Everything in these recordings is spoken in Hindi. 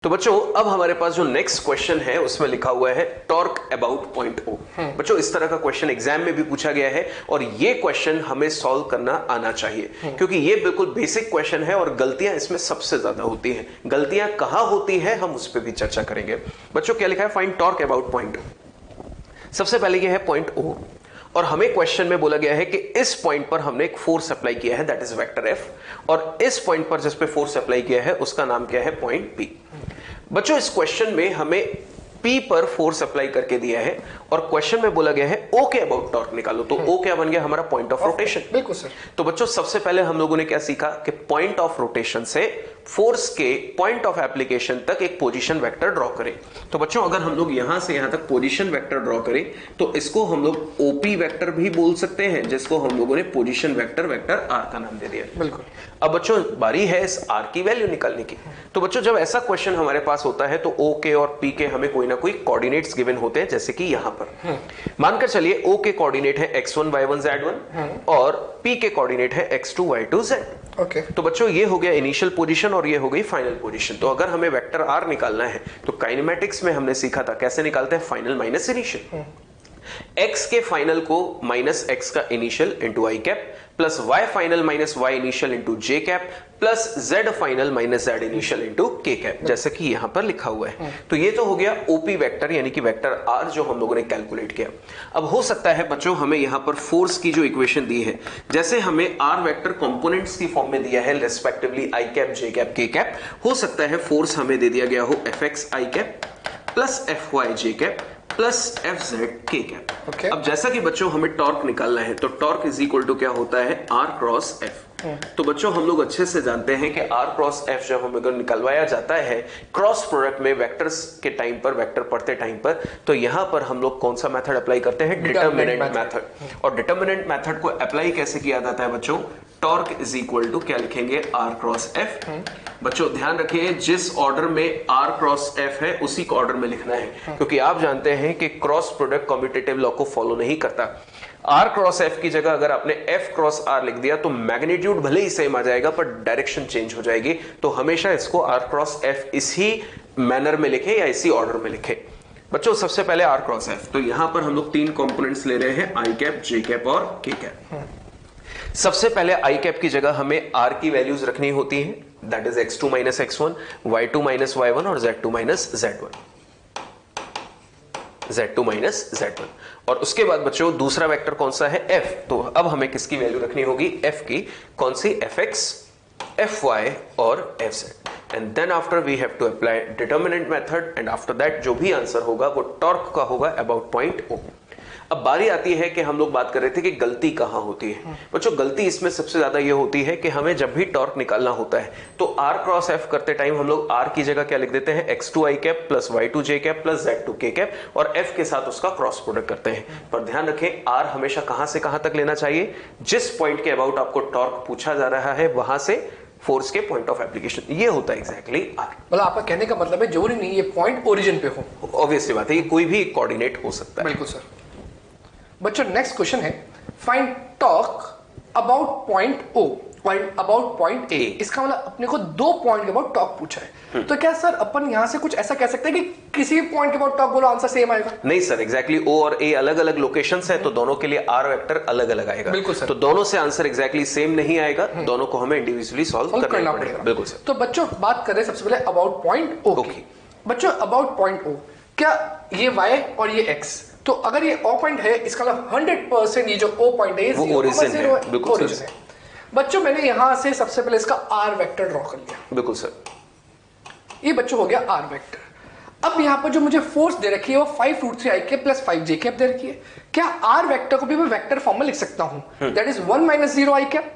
तो बच्चों अब हमारे पास जो नेक्स्ट क्वेश्चन है उसमें लिखा हुआ है टॉर्क अबाउट पॉइंट ओ। बच्चों इस तरह का क्वेश्चन एग्जाम में भी पूछा गया है और ये क्वेश्चन हमें सॉल्व करना आना चाहिए क्योंकि ये बिल्कुल बेसिक क्वेश्चन है और गलतियां इसमें सबसे ज्यादा होती हैं। गलतियां कहां होती है हम उस पर भी चर्चा करेंगे। बच्चों क्या लिखा है, find torque about point O. सबसे पहले ये है पॉइंट ओ और हमें क्वेश्चन में बोला गया है कि इस पॉइंट पर हमने एक फोर्स अप्लाई किया है, दैट इज वेक्टर एफ, और इस पॉइंट पर जिस पे फोर्स अप्लाई किया है उसका नाम क्या है, पॉइंट पी। बच्चों इस क्वेश्चन में हमें P पर फोर्स अप्लाई करके दिया है और क्वेश्चन में बोला गया है O के अबाउट टॉर्क निकालो, तो O क्या बन गया, हमारा पॉइंट ऑफ रोटेशन। बिल्कुल सर। तो बच्चों सबसे पहले हम लोगों ने क्या सीखा कि पॉइंट ऑफ रोटेशन से फोर्स के पॉइंट ऑफ एप्लीकेशन तक एक पोजीशन वेक्टर ड्रॉ करें। तो बच्चों अगर हम लोग यहां से यहां तक पोजीशन वेक्टर ड्रॉ करें तो इसको हम लोग OP वेक्टर भी बोल सकते हैं, जिसको हम लोगों ने पोजीशन वेक्टर वेक्टर R का नाम दे दिया। बिल्कुल। अब बच्चों बारी है इस R की वैल्यू निकालने की। तो बच्चों जब ऐसा क्वेश्चन हमारे पास होता है तो O के और P के हमें कोई ना कोई कोऑर्डिनेट्स गिवन होते हैं, जैसे कि यहां पर मानकर चलिए O के कोऑर्डिनेट है x1 y1 z1 और P के कोऑर्डिनेट है x2 y2 z। ओके। तो बच्चों ये हो गया इनिशियल पोजीशन और ये हो गई फाइनल पोजीशन। तो अगर हमें वेक्टर R निकालना है तो काइनेमेटिक्स में हमने सीखा था कैसे निकालते हैं, फाइनल माइनस इनिशियल। x के फाइनल को माइनस x का initial into i cap plus y final minus y initial into j cap plus z final minus z initial into k cap, जैसे कि यहां पर लिखा हुआ है। तो ये तो हो गया OP वेक्टर यानी कि वेक्टर R जो हम लोगों ने कैलकुलेट किया। अब हो सकता है बच्चों हमें यहां पर फोर्स की जो इक्वेशन दी है, जैसे हमें R वेक्टर कंपोनेंट्स की फॉर्म में दिया है रेस्पेक्टिवली आई कैप जे कैप के कैप, हो सकता है फोर्स हमें दे दिया गया हो fx आई कैप प्लस fy जे कैप प्लस fz के कैप। Okay. अब जैसा कि बच्चों हमें टॉर्क निकालना है तो टॉर्क इज इक्वल टू क्या होता है, R क्रॉस F। तो बच्चों हम लोग अच्छे से जानते हैं कि R क्रॉस F जब हमें अगर निकलवाया जाता है क्रॉस प्रोडक्ट में वेक्टर्स के टाइम पर, वेक्टर पढ़ते टाइम पर, तो यहां पर हम लोग कौन सा मेथड अप्लाई करते हैं, डिटरमिनेंट मेथड। और डिटरमिनेंट मेथड को अप्लाई कैसे किया जाता है बच्चों, टॉर्क इज इक्वल टू क्या लिखेंगे, R क्रॉस F। बच्चों ध्यान रखिए जिस ऑर्डर में R क्रॉस F है उसी को ऑर्डर में लिखना है, क्योंकि आप जानते हैं कि क्रॉस प्रोडक्ट कम्यूटेटिव लॉ को फॉलो नहीं करता। R क्रॉस F की जगह अगर आपने F क्रॉस R लिख दिया तो मैग्नीट्यूड भले ही सेम आ जाएगा पर डायरेक्शन चेंज हो जाएगी। तो हमेशा इसको R क्रॉस F इसी मैनर में लिखे या इसी ऑर्डर में लिखे। बच्चों सबसे पहले R क्रॉस F, तो यहां पर हम लोग तीन कंपोनेंट्स ले रहे हैं, आई कैप, जे कैप और के कैप। सबसे पहले आई कैप की जगह हमें R की वैल्यूज रखनी होती है, that is x2 minus x1, y2 minus y1 और z2 minus z1, z2 minus z1। और उसके बाद बच्चों दूसरा वेक्टर कौन सा है, f। तो अब हमें किसकी वैल्यू रखनी होगी, f की, कौन सी, fx, fy और fz। And then after we have to apply determinant method and after that जो भी आंसर होगा वो टॉर्क का होगा अबाउट पॉइंट O। अब बारी आती है कि हम लोग बात कर रहे थे कि गलती कहां होती है। बच्चों गलती इसमें सबसे ज्यादा ये होती है कि हमें जब भी टॉर्क निकालना होता है तो R क्रॉस F करते टाइम हम लोग R की जगह क्या लिख देते हैं, x2 आई कैप प्लस y2 जे कैप प्लस z2 के कैप, और F के साथ उसका क्रॉस प्रोडक्ट करते हैं। पर ध्यान रखें R हमेशा कहां से कहां तक लेना चाहिए, जिस पॉइंट के अबाउट आपको टॉर्क पूछा जा रहा है वहां से फोर्स के पॉइंट ऑफ एप्लीकेशन, ये होता है एग्जैक्टली R। मतलब आपका कहने का मतलब है जरूरी नहीं ये पॉइंट ओरिजिन पे हो। ऑब्वियसली बात है, ये कोई भी कोऑर्डिनेट हो सकता है। बिल्कुल सर। बच्चों नेक्स्ट क्वेश्चन है find torque about point O और अबाउट पॉइंट A। इसका मतलब अपने को दो पॉइंट के अबाउट टॉर्क पूछा है। तो क्या सर अपन यहां से कुछ ऐसा कह सकते हैं कि किसी भी पॉइंट के अबाउट टॉर्क बोलो आंसर सेम आएगा? नहीं सर, एग्जैक्टली O और A अलग अलग लोकेशंस है तो दोनों के लिए R वेक्टर अलग अलग आएगा। बिल्कुल सर। तो दोनों से आंसर एग्जैक्टली सेम नहीं आएगा, दोनों को हमें इंडिविजुअली सॉल्व करना पड़ेगा। बिल्कुल सर। तो बच्चों बात करें सबसे पहले अबाउट पॉइंट O की। बच्चों अबाउट पॉइंट O, क्या ये y और ये x, तो अगर ये O पॉइंट है इसका मतलब 100% ये जो O पॉइंट है वो ओरिजिन है। बिल्कुल सर। बच्चों मैंने यहां से सबसे पहले इसका R वेक्टर ड्रॉ कर लिया। बिल्कुल सर। ये बच्चों हो गया R वेक्टर। अब यहाँ पर जो मुझे फोर्स दे रखी है वो 5 रूट 3 आई कैप प्लस 5 जे कैप दे रखी है। क्या R वेक्टर को भी मैं वेक्टर फॉर्म में लिख सकता हूं, that is 1 minus 0 I cap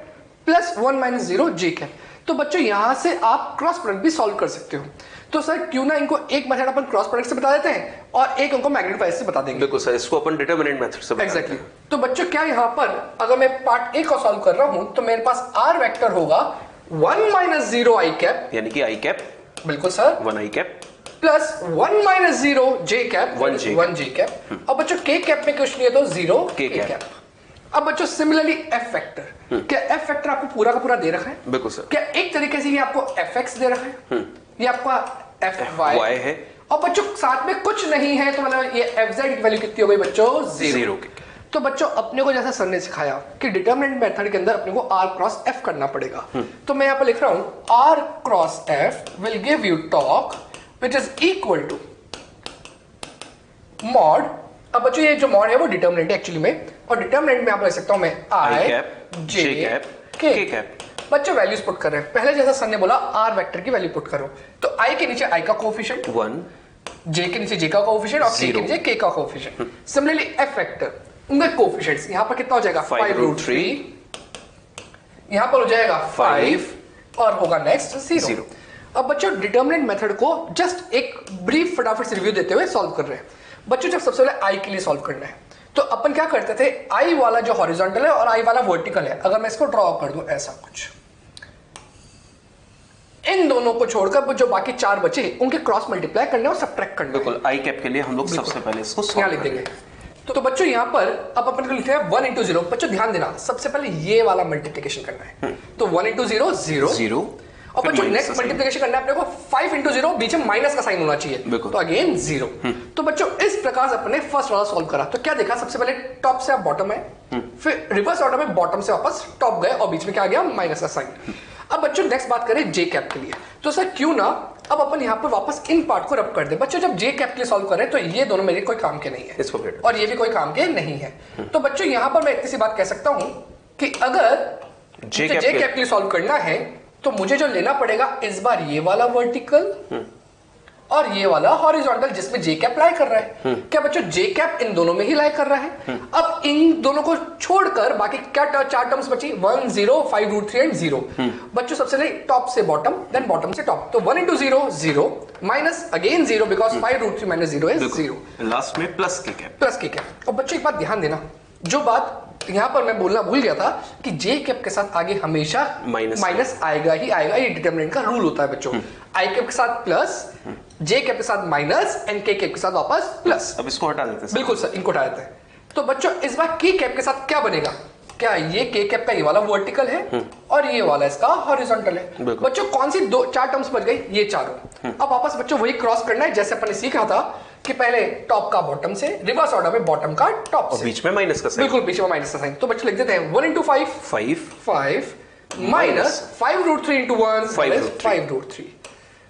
plus 1 minus 0 J cap. तो बच्चों यहां से आप क्रॉस प्रोडक्ट भी सॉल्व कर सकते हो। तो सर क्यों ना इनको एक मेथड अपन क्रॉस प्रोडक्ट से बता देते हैं और एक उनको मैग्नीट्यूड से बता देंगे। बिल्कुल सर, इसको अपन डिटरमिनेंट मेथड से बता एग्जैक्टली। तो बच्चों क्या यहाँ पर अगर मैं पार्ट A को सॉल्व कर रहा हूं तो मेरे पास R वेक्टर होगा 1 माइनस 0 आई कैप, यानी कि आई कैप, बिल्कुल सर, 1 आई कैप प्लस 1 माइनस 0 जे कैप, 1 जे कैप। अब बच्चों के कैप में कुछ नहीं है तो 0 के कैप। अब बच्चों सिमिलरली एफ वेक्टर, क्या एफ वेक्टर आपको पूरा का पूरा दे रखा है? बिल्कुल सर। क्या एक तरीके से ये आपको एफ एक्स दे रखा है, ये आपका एफ वाई है और बच्चों साथ में कुछ नहीं है तो मतलब ये एफ जेड की वैल्यू कितनी हो गई बच्चों? जीरो। तो बच्चों अपने को जैसा सर ने सिखाया कि डिटरमिनेंट मेथड के अंदर अपने को आर क्रॉस एफ करना पड़ेगा। तो मैं यहाँ पर लिख रहा हूं R cross F will give you torque which is equal to mod. अब बच्चों ये जो मॉड है वो डिटरमिनेंट है एक्चुअली में, और डिटरमिनेंट में यहाँ पर लिख सकता हूं मैं आई जे कैप के कैप। बच्चों वैल्यूज पुट कर रहे हैं, पहले जैसा सर ने बोला आर वेक्टर की वैल्यू पुट करो, तो आई के नीचे आई का कोएफिशिएंट 1, जे के नीचे जे का कोएफिशिएंट और के के नीचे के का कोएफिशिएंट। सिमिलरली एफ वेक्टर उनके कोएफिशिएंट्स यहां पर कितना हो जाएगा 5√3, यहां पर हो जाएगा 5 और होगा नेक्स्ट 0। अब बच्चों डिटरमिनेंट मेथड को जस्ट एक ब्रीफ फटाफट से रिव्यू देते हुए सॉल्व कर रहे हैं। बच्चों जब सबसे पहले आई के लिए सॉल्व करना है तो अपन क्या करते थे, आई वाला जो हॉरिजॉन्टल है और आई वाला वर्टिकल है, अगर मैं इसको ड्रॉ कर दूं ऐसा कुछ, इन दोनों को छोड़कर जो बाकी चार बचे उनके क्रॉस मल्टीप्लाई करने और सब्ट्रैक्ट करने। बिल्कुल आई कैप के लिए हम लोग सबसे पहले इसको यहां लिख देंगे। तो बच्चों यहां पर अब अपन को लिखते हैं 1 into 0। बच्चों ध्यान देना सबसे पहले ये वाला मल्टीप्लिकेशन करना है, तो 1 into 0 0 और बच्चों नेक्स्ट मल्टीप्लिकेशन करना है अपने को 5 into 0, बीच में माइनस का साइन होना चाहिए, तो अगेन 0। तो बच्चों इस प्रकार से अपने फर्स्ट वाला सॉल्व करा। तो क्या देखा, सबसे पहले टॉप से आप बॉटम है, फिर रिवर्स ऑर्डर में बॉटम से वापस टॉप गए और बीच में क्या आ गया माइनस का साइन। अब बच्चों नेक्स्ट बात करें जे कैप के लिए, तो सर क्यों ना अब अपन यहाँ पर वापस इन पार्ट को रब कर दे। बच्चों जब जे कैप के लिए सॉल्व करें तो ये दोनों मेरे कोई काम के नहीं है और ये भी कोई काम के नहीं है। तो बच्चों यहाँ पर मैं इतनी सी बात कह सकता हूं कि अगर जे कैप के लिए सॉल्व करना है तो मुझे जो लेना पड़ेगा इस बार ये वाला वर्टिकल और ये वाला हॉरिजॉन्टल जिसमें जे कैप लाई कर रहा है। क्या बच्चों जे कैप इन दोनों में ही लाई कर रहा है। अब इन दोनों को छोड़कर बाकी क्या चार टर्म्स बची, 1 0 5√3 एंड 0। बच्चों सबसे पहले टॉप से बॉटम देन बॉटम से टॉप, तो 1 into 0 0 minus again 0 because 5√3 minus 0 is 0, last में प्लस के कैप। और बच्चों एक बात ध्यान देना, जो बात यहां पर मैं बोलना भूल गया था कि जे कैप के साथ आगे हमेशा माइनस आएगा ही आएगा, ये डिटरमिनेंट का रूल होता है बच्चों। आई कैप के साथ प्लस, जे कैप के साथ माइनस एंड के कैप के साथ वापस प्लस। अब इसको हटा देते हैं। बिल्कुल सर, इनको हटा देते हैं। तो बच्चों इस बार के कैप के साथ क्या बनेगा, क्या ये के कैप का ये वाला वर्टिकल है और ये वाला इसका हॉरिजॉन्टल है। बच्चों कौन सी दो चार टर्म्स बच गई, ये चारों। अब वापस बच्चों वही क्रॉस करना है जैसे अपन ने सीखा था कि पहले टॉप का बॉटम से, रिवर्स ऑर्डर में बॉटम का टॉप से, बीच में माइनस का साइन। बिल्कुल बीच में माइनस का साइन। तो बच्चों लिख देते हैं 1 into 5 माइनस 5√3 into 1 5√3।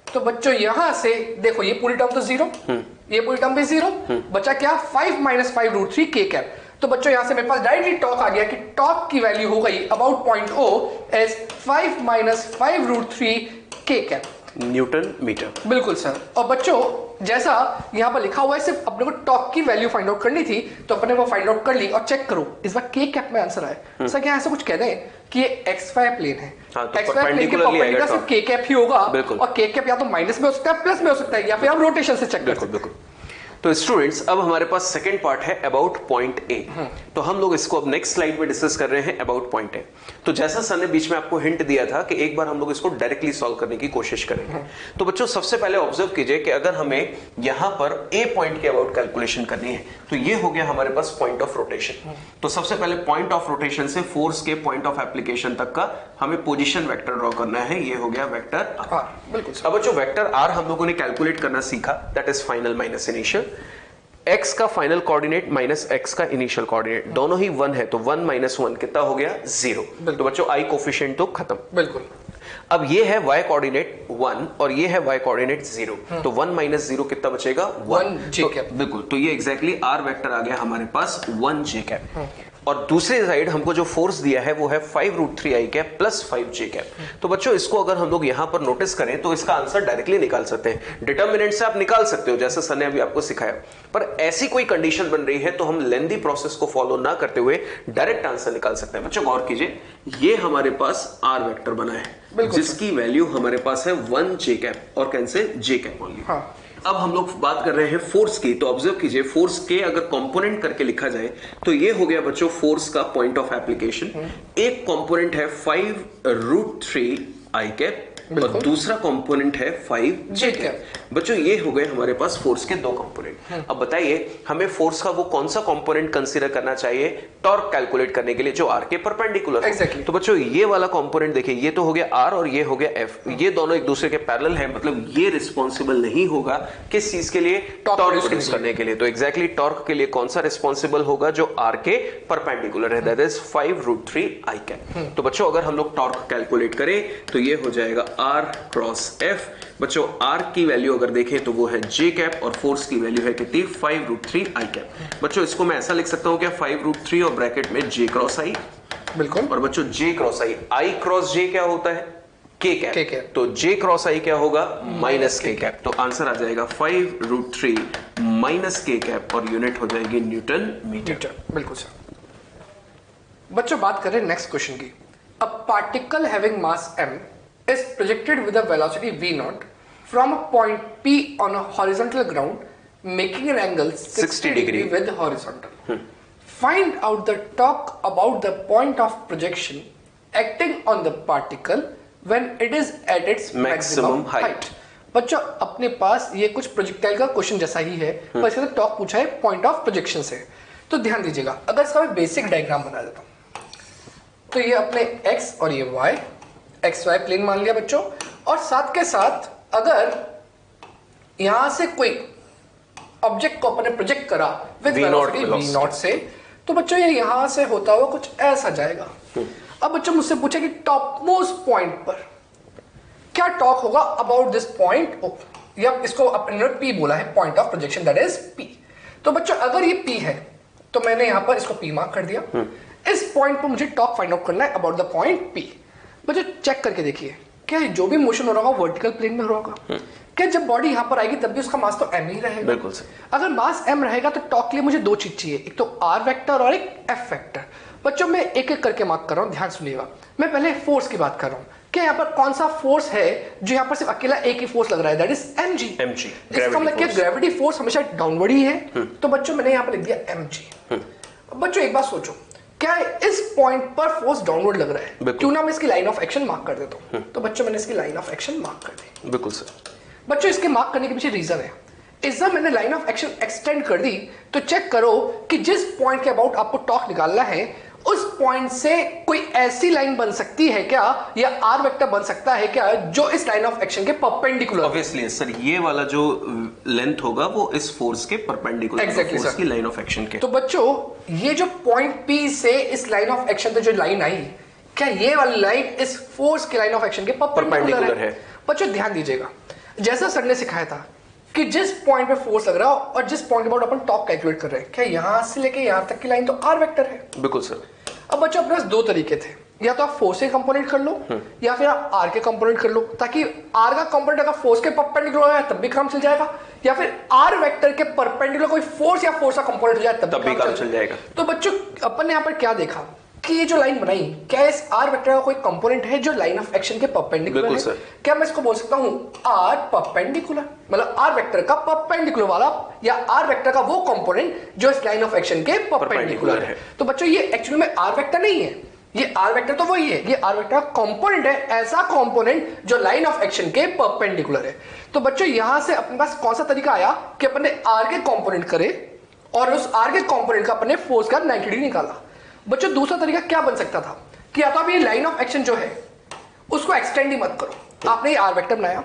तो बच्चों यहां से देखो ये पूरी टर्म तो 0, ये पूरी टर्म भी 0, बचा क्या 5 माइनस 5√3 के कैप। तो बच्चों यहां से मेरे पास डायरेक्टली टॉक आ गया कि टॉक की वैल्यू हो गई about point O as 5 minus 5√3 के कैप न्यूटन मीटर। बिल्कुल सर। और बच्चों जैसा यहां पर लिखा हुआ है सिर्फ अपने को टॉक की वैल्यू फाइंड आउट करनी थी, तो अपने वो फाइंड आउट कर ली। और चेक करो इस बार के कैप में आंसर आया। सर क्या ऐसा कुछ कह दें कि ये XY प्लेन है, XY प्लेन के परपेंडिकुलर सिर्फ के कैप ही होगा, और के कैप या तो माइनस में हो सकता है प्लस में हो सकता है, या फिर हम रोटेशन से चेक कर सकते हैं। तो स्टूडेंट्स अब हमारे पास सेकंड पार्ट है अबाउट पॉइंट ए। तो हम लोग इसको अब नेक्स्ट स्लाइड में डिस्कस कर रहे हैं अबाउट पॉइंट ए। तो जैसा सर ने बीच में आपको हिंट दिया था कि एक बार हम लोग इसको डायरेक्टली सॉल्व करने की कोशिश करेंगे। तो बच्चों सबसे पहले ऑब्जर्व कीजिए कि अगर हमें यहां पर ए पॉइंट के अबाउट कैलकुलेशन करनी है तो ये हो गया हमारे पास पॉइंट ऑफ रोटेशन। तो सबसे पहले पॉइंट ऑफ रोटेशन से फोर्स के पॉइंट ऑफ एप्लीकेशन तक का हमें पोजिशन वेक्टर ड्रॉ करना है। ये हो गया वेक्टर आर। बिल्कुल। अब बच्चों वेक्टर आर हम लोगों ने कैलकुलेट करना सीखा, that is final minus initial. x का फाइनल कोऑर्डिनेट माइनस x का इनिशियल कोऑर्डिनेट दोनों ही 1 है, तो 1 माइनस 1 कितना हो गया 0। तो बच्चों i कोफिशिएंट तो खत्म। बिल्कुल। अब ये है y कोऑर्डिनेट 1 और ये है y कोऑर्डिनेट 0, तो 1 माइनस 0 कितना बचेगा 1 j कैप। बिल्कुल, तो ये एग्जैक्टली r वेक्टर आ गया हमारे पास 1 j कैप। और दूसरी साइड हमको जो फोर्स दिया है वो है 5√3 i cap plus 5 j cap. तो बच्चों इसको अगर हम लोग यहां पर नोटिस करें तो इसका आंसर डायरेक्टली निकाल सकते हैं। डिटरमिनेंट से आप निकाल सकते हो जैसा सर ने अभी आपको सिखाया, पर ऐसी कोई कंडीशन बन रही है तो हम लेंथी प्रोसेस को फॉलो ना करते हुए डायरेक्ट आंसर निकाल सकते हैं। बच्चों गौर कीजिए, ये हमारे पास r वेक्टर बना है जिसकी वैल्यू हमारे पास है 1 j कैप और कैंसिल j कैप ओनली। अब हम लोग बात कर रहे हैं फोर्स की, तो ऑब्जर्व कीजिए फोर्स के अगर कंपोनेंट करके लिखा जाए तो ये हो गया बच्चों फोर्स का पॉइंट ऑफ एप्लीकेशन। एक कंपोनेंट है 5√3 i कैप और दूसरा कंपोनेंट है 5 जे कैप। बच्चों ये हो गए हमारे पास फोर्स के दो कंपोनेंट। अब बताइए हमें फोर्स का वो कौन सा कंपोनेंट कंसीडर करना चाहिए टॉर्क कैलकुलेट करने के लिए जो आर के परपेंडिकुलर। Exactly. तो बच्चों ये वाला कंपोनेंट देखिए, ये तो हो गया आर और ये हो गया एफ, ये दोनों एक दूसरे के पैरेलल है, मतलब ये रिस्पॉन्सिबल नहीं होगा किस चीज के लिए, टॉर्क प्रोड्यूस करने के लिए। तो एग्जैक्टली टॉर्क के लिए कौन सा रिस्पॉन्सिबल होगा, जो आर के परपेंडिकुलर है, दैट इज 5√3 आई कैप। तो बच्चों अगर हम लोग टॉर्क कैलकुलेट करें तो ये हो जाएगा आर क्रॉस एफ। बच्चों आर की वैल्यू अगर देखें तो वो है जे कैप और फोर्स की वैल्यू है कितनी, 5√3 आई कैप। बच्चों इसको मैं ऐसा लिख सकता हूं क्या, 5√3 और ब्रैकेट में जे क्रॉस आई। बिल्कुल। और बच्चों जे क्रॉस आई क्रॉस जे क्या होता है, के कैप। तो जे क्रॉस आई क्या होगा, माइनस के कैप। तो आंसर आ जाएगा 5√3 माइनस के कैप और यूनिट हो जाएगी न्यूटन मीटर। बिल्कुल सर। बच्चों बात करें नेक्स्ट क्वेश्चन की। A particle having mass m is projected with a velocity v0 from a point p on a horizontal ground making an angle 60 degree with horizontal. Find out the torque about the point of projection acting on the particle when it is at its maximum height. बच्चों अपने पास ये कुछ प्रोजेक्टाइल का क्वेश्चन जैसा ही है, पर इसका टॉर्क पूछा है पॉइंट ऑफ प्रोजेक्शन से। तो ध्यान दीजिएगा, अगर इसका मैं बेसिक डायग्राम बना देता हूं तो ये अपने x और ये y, एक्स वाई प्लेन मान लिया बच्चों, और साथ के साथ अगर यहां से कोई ऑब्जेक्ट को अपने प्रोजेक्ट करा विद वेलोसिटी v0 से, तो बच्चों ये यहां से होता हुआ कुछ ऐसा जाएगा। अब बच्चों मुझसे पूछे कि टॉप मोस्ट पॉइंट पर क्या टॉर्क होगा अबाउट दिस पॉइंट, या इसको अपने P बोला है point of projection, that is P। तो बच्चों अगर ये P है तो मैंने यहां पर इसको P मार्क कर दिया। इस पॉइंट पर मुझे टॉर्क फाइंड आउट करना है अबाउट द पॉइंट P। बच्चों चेक करके देखिए, क्या जो भी मोशन हो रहा होगा वर्टिकल प्लेन में हो रहा होगा, क्या जब बॉडी यहां पर आएगी तब भी उसका मास तो m ही रहेगा। बिल्कुल सर। अगर मास m रहेगा तो टॉर्क के लिए मुझे दो चीज चाहिए, एक तो r वेक्टर और एक f वेक्टर। बच्चों मैं एक एक करके मार्क कर रहा हूं, ध्यान सुनिएगा। मैं पहले फोर्स की बात कर रहा हूं, क्या यहाँ पर कौन सा फोर्स है जो यहाँ पर सिर्फ अकेला एक ही फोर्स लग रहा है, दैट इज mg। इसका मतलब क्या, ग्रेविटी फोर्स हमेशा डाउनवर्ड ही है। तो बच्चों मैंने यहाँ पर लिख दिया mg। बच्चों एक बात सोचो, क्या इस पॉइंट पर फोर्स डाउनवर्ड लग रहा है, क्यों ना मैं इसकी लाइन ऑफ एक्शन मार्क कर देता हूं। तो बच्चों मैंने इसकी लाइन ऑफ एक्शन मार्क कर दी। बिल्कुल सर। बच्चों इसके मार्क करने के पीछे रीजन है, इस जब मैंने लाइन ऑफ एक्शन एक्सटेंड कर दी तो चेक करो कि जिस पॉइंट के अबाउट आपको टॉर्क निकालना है उस पॉइंट से कोई ऐसी लाइन बन सकती है क्या, या आर वेक्टर बन सकता है क्या जो इस लाइन ऑफ एक्शन के परपेंडिकुलर। ऑब्वियसली सर, ये वाला जो लेंथ होगा वो इस फोर्स के परपेंडिकुलर, Exactly, फोर्स की लाइन ऑफ एक्शन के। तो बच्चों ये जो पॉइंट P से इस लाइन ऑफ एक्शन पे जो लाइन आई, क्या ये वाली लाइन इस फोर्स की लाइन ऑफ एक्शन के परपेंडिकुलर है। बच्चों ध्यान दीजिएगा, जैसा सर ने सिखाया था कि जिस पॉइंट पे फोर्स लग रहा हो और जिस point about upon torque calculate कर रहे हैं, क्या यहां से लेके यहां तक की लाइन तो आर वेक्टर है। बिल्कुल सर। अब बच्चों अपने पास दो तरीके थे, या तो आप फोर्स के कंपोनेंट कर लो या फिर आप आर के कंपोनेंट कर लो, ताकि आर का कंपोनेंट अगर फोर्स के परपेंडिकुलर है तब भी काम चल जाएगा, या फिर आर वेक्टर के परपेंडिकुलर कोई फोर्स या फोर्स का कंपोनेंट हो जाए तब भी काम चल जाएगा। तो बच्चों अपन ने यहाँ पर क्या देखा कि ये जो लाइन बनाई, क्या इस आर वेक्टर का कोई कंपोनेंट है जो लाइन ऑफ एक्शन के परपेंडिकुलर है। सर। क्या मैं इसको बोल सकता हूँ आर परपेंडिकुलर, मतलब आर वेक्टर का परपेंडिकुलर वाला, या आर वेक्टर का वो कंपोनेंट जो इस लाइन ऑफ एक्शन के परपेंडिकुलर है। तो बच्चों ये एक्चुअली में आर वेक्टर नहीं है, ये आर वेक्टर तो वही है, ये आर वेक्टर का कंपोनेंट है, ऐसा कंपोनेंट जो लाइन ऑफ एक्शन के परपेंडिकुलर है। तो बच्चों यहां से अपने पास कौन सा तरीका आया कि अपन ने आर के कंपोनेंट करे और उस आर के कंपोनेंट का अपने फोर्स का 90 डिग्री निकाला। बच्चों दूसरा तरीका क्या बन सकता था कि या तो आप ये लाइन ऑफ एक्शन जो है उसको एक्सटेंड ही मत करो, आपने ये आर वेक्टर बनाया,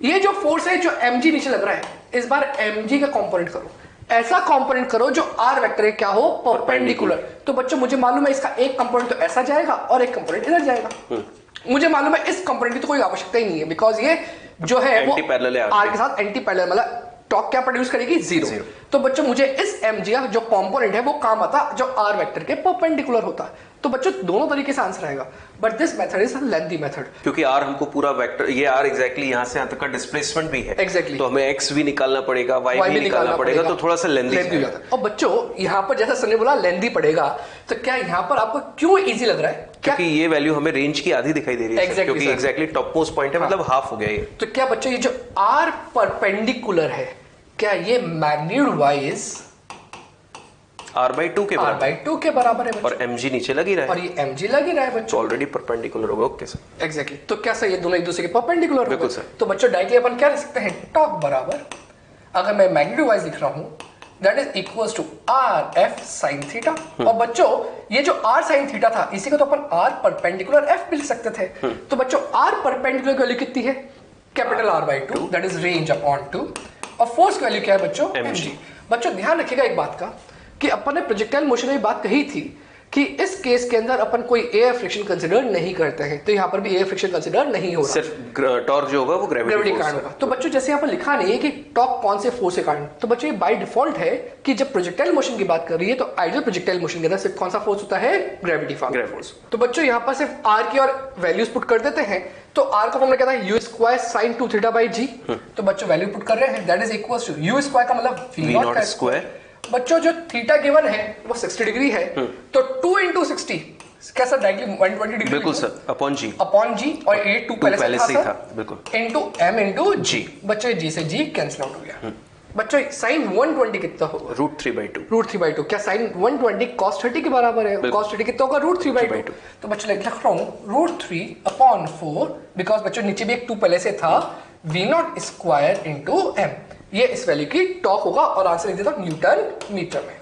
ये जो फोर्स है जो mg नीचे लग रहा है इस बार mg का कंपोनेंट करो, ऐसा कंपोनेंट करो जो आर वेक्टर क्या हो, परपेंडिकुलर। तो बच्चों मुझे मालूम है इसका एक कंपोनेंट तो ऐसा जाएगा और एक कंपोनेंट इधर जाएगा। मुझे मालूम है इस कंपोनेंट की तो कोई आवश्यकता ही नहीं है, बिकॉज ये जो है वो आर के साथ एंटी पैरेलल, मतलब टॉर्क क्या प्रोड्यूस करेगी, जीरो। तो बच्चों मुझे इस mg का जो कंपोनेंट है वो काम आता जो आर वेक्टर के परपेंडिकुलर होता। तो बच्चों दोनों तरीके से आंसर आएगा, but this method is lengthy method, क्योंकि आर हमको पूरा वेक्टर, ये आर एग्जैक्टली यहाँ से यहाँ तक का डिस्प्लेसमेंट भी है। Exactly. तो हमें एक्स भी निकालना पड़ेगा, वाई भी निकालना पड़ेगा, तो थोड़ा सा लेंथी हो जाता है। और बच्चों यहाँ पर जैसा सर ने बोला लेंथी पड़ेगा, तो क्या यहाँ पर आपको क्यों इजी लग रहा है, क्योंकि ये वैल्यू हमें रेंज की आधी दिखाई दे रही है। Exactly, क्योंकि एग्जैक्टली टॉप मोस्ट पॉइंट है, मतलब हाफ हो गया ये। तो क्या बच्चों ये जो आर परपेंडिकुलर है, क्या ये मैग्नीट्यूड वाइज r/2 के बराबर, r/2 के बराबर है बच्चों, और mg नीचे लग ही रहा और है, ये mg लग ही रहा है बच्चों, ऑलरेडी परपेंडिकुलर होगा। Okay sir, exactly. तो क्या सर ये दोनों एक दूसरे के परपेंडिकुलर बिल्कुल होंगे? सर। तो बच्चों डायरेक्टली अपन क्या लिख सकते हैं, टॉर्क बराबर, अगर मैं मैग्नीट्यूड वाइज लिख रहा हूं, that is equals to R F sine theta. और बच्चों ये जो आर साइन थीटा था इसी को तो अपन आर परपेंडिकुलर एफ भी लिख सकते थे। तो बच्चों आर परपेंडिकुलर की वैल्यू कितनी है, capital r/2, that is range upon 2, और फोर्स की वैल्यू क्या है बच्चों, mg। बच्चों ध्यान रखिएगा एक बात का कि अपन ने प्रोजेक्टाइल मोशन में बात कही थी कि इस केस के अंदर अपन कोई एयर फ्रिक्शन कंसीडर नहीं करते हैं, तो यहाँ पर भी एयर फ्रिक्शन कंसीडर नहीं हो रहा, सिर्फ टॉर्क जो होगा वो ग्रेविटी के कारण होगा। तो बच्चों जैसे यहाँ पर लिखा नहीं है कि टॉर्क कौन से फोर्स के कारण, तो बच्चों ये बाय डिफॉल्ट है कि जब प्रोजेक्टाइल मोशन की बात कर रही है तो आइडियल प्रोजेक्टाइल मोशन के अंदर सिर्फ कौन सा फोर्स होता है, ग्रेविटी फोर्स। तो बच्चों यहाँ पर सिर्फ आर की और वैल्यूज पुट कर देते हैं, तो आर का फॉर्मूला क्या था, u square sine 2 theta by g. तो बच्चों वैल्यू पुट कर रहे हैं, that is equal to u square का मतलब वी नॉट का स्क्वायर। बच्चों जो थीटा गिवन है वो 60 डिग्री है, तो 2 into 60 कैसा डायरेक्टली 120 डिग्री, बिल्कुल सर, अपॉन जी और ये 2 पहले से था बिल्कुल, इनटू m इनटू जी। बच्चों जी से जी कैंसिल आउट हो गया। बच्चों साइन 120 कितना होगा, √3/2। क्या साइन 120 cos 30 के बराबर है, cos 30 कितना होगा, √3/2। तो बच्चों लिख रहा हूं √3/4, बिकॉज बच्चों नीचे भी एक 2 पहले से था, v0 स्क्वायर इनटू m। ये इस वैल्यू की टॉर्क होगा, और आंसर लिख देता हूं न्यूटन मीटर में।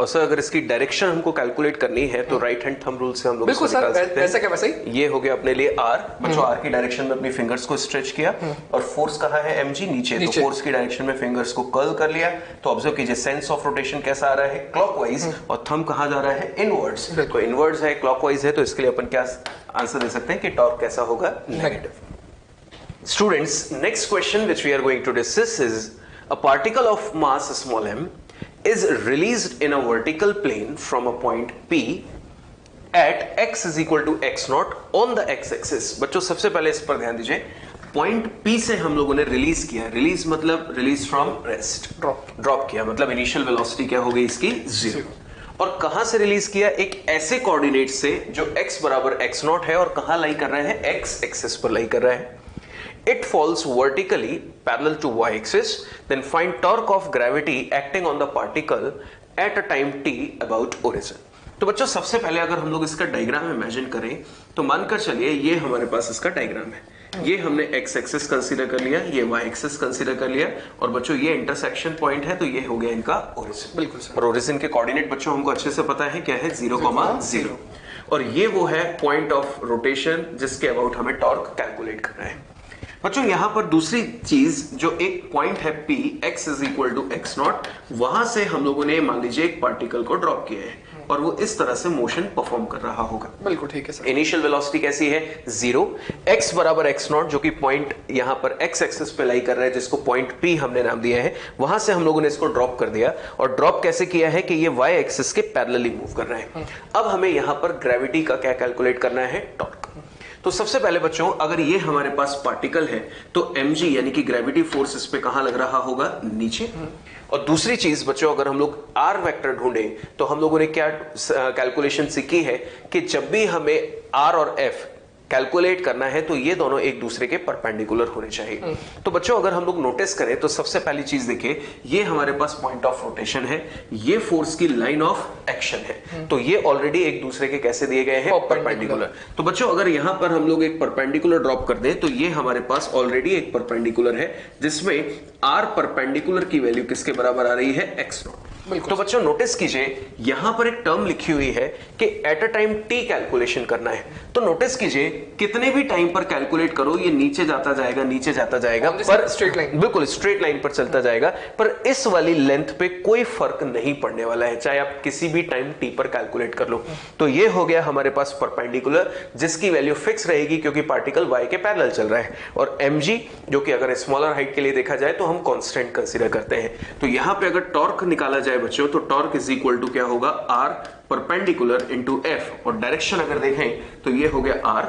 और सर अगर इसकी डायरेक्शन हमको कैलकुलेट करनी है तो राइट हैंड थंब रूल से हम लोग बिल्कुल सर, वैसे क्या वैसे ही ये हो गया अपने लिए आर। बच्चों आर की डायरेक्शन में अपनी फिंगर्स को स्ट्रेच किया, और फोर्स कहाँ है, mg नीचे, तो फोर्स की डायरेक्शन में फिंगर्स को कर्ल कर लिया। तो ऑब्जर्व कीजिए सेंस ऑफ रोटेशन कैसा आ रहा है, क्लॉकवाइज, और थंब कहाँ जा रहा है, इनवर्ड्स। तो इनवर्ड्स है, क्लॉकवाइज है, तो इसके लिए अपन क्या आंसर दे सकते हैं कि टॉर्क कैसा होगा, negative. Students, next question which we are going to discuss is a particle of mass small m is released in a vertical plane from a point P at x is equal to x naught on the x axis। बच्चों सबसे पहले इस पर ध्यान दीजिए, पॉइंट P से हम लोगों ने रिलीज किया, रिलीज मतलब रिलीज फ्रॉम रेस्ट, ड्रॉप किया, मतलब इनिशियल वेलोसिटी क्या हो गई इसकी, 0। और कहां से रिलीज किया, एक ऐसे कोऑर्डिनेट से जो x बराबर x नॉट है, और कहां लाई कर रहा है, x एक्सिस पर लाई कर रहा है। It falls vertically parallel to y-axis. Then find torque of gravity acting on the particle at a time t about origin. तो बच्चों सबसे पहले अगर हम लोग इसका डायग्राम इमेजिन करें तो मानकर चलिए ये हमारे पास इसका डायग्राम है। ये हमने x एक्सिस कंसीडर कर लिया, ये y एक्सिस कंसीडर कर लिया, और बच्चों ये इंटरसेक्शन पॉइंट है, तो ये हो गया इनका ओरिजिन। बिल्कुल सर। और ओरिजिन के कोऑर्डिनेट बच्चों हमको अच्छे से पता है क्या है, 0,0, और ये वो है पॉइंट ऑफ रोटेशन जिसके अबाउट हमें टॉर्क कैलकुलेट करना है। बच्चों यहां पर दूसरी चीज जो एक पॉइंट है P, x is equal to x naught, वहां से हम लोगों ने मान लीजिए एक पार्टिकल को ड्रॉप किया है, और वो इस तरह से मोशन परफॉर्म कर रहा होगा। बिल्कुल ठीक है सर। इनिशियल वेलोसिटी कैसी है, 0, x बराबर x नॉट, जो कि पॉइंट यहां पर x एक्सिस पे लाई कर रहा है, जिसको पॉइंट P हमने नाम दिया है, वहां से हम लोगों ने इसको ड्रॉप कर दिया, और ड्रॉप कैसे किया है कि ये y एक्सिस के पैरेलली मूव कर रहा है। अब हमें यहां पर ग्रेविटी का क्या कैलकुलेट करना है, टॉर्क। तो सबसे पहले बच्चों अगर ये हमारे पास पार्टिकल है तो mg यानी कि ग्रेविटी फोर्स इस पे कहां लग रहा होगा, नीचे। और दूसरी चीज बच्चों अगर हम लोग r वेक्टर ढूंढे तो हम लोगों ने क्या कैलकुलेशन सीखी है कि जब भी हमें r और f कैलकुलेट करना है तो ये दोनों एक दूसरे के परपेंडिकुलर होने चाहिए। तो बच्चों अगर हम लोग नोटिस करें तो सबसे पहली चीज देखिए, ये हमारे पास पॉइंट ऑफ रोटेशन है, ये फोर्स की लाइन ऑफ एक्शन है, तो ये ऑलरेडी एक दूसरे के कैसे दिए गए हैं, परपेंडिकुलर। तो बच्चों अगर यहां पर हम लोग एक परपेंडिकुलर ड्रॉप कर दें तो ये हमारे पास ऑलरेडी एक परपेंडिकुलर है, जिसमें r परपेंडिकुलर की वैल्यू किसके बराबर आ रही है, x नॉट। तो बच्चों नोटिस कीजिए यहां पर एक टर्म लिखी हुई है कि at a time t calculation करना है। तो नोटिस कीजिए कितने भी टाइम पर कैलकुलेट करो ये नीचे जाता जाएगा, नीचे जाता जाएगा, पर स्ट्रेट लाइन, बिल्कुल स्ट्रेट लाइन पर चलता जाएगा, पर इस वाली लेंथ पे कोई फर्क नहीं पड़ने वाला है, चाहे आप किसी भी टाइम t पर कैलकुलेट कर लो। तो ये हो गया हमारे पास परपेंडिकुलर, जिसकी वैल्यू फिक्स रहेगी क्योंकि पार्टिकल y के पैरेलल चल रहा है, और mg जो कि अगर स्मॉलर हाइट के लिए देखा जाए तो हम कांस्टेंट कंसीडर करते हैं। तो यहां पे अगर टॉर्क निकाला जाए बच्चों तो टॉर्क इज इक्वल टू क्या होगा, r परपेंडिकुलर इनटू f, और डायरेक्शन अगर देखें तो ये हो गया r,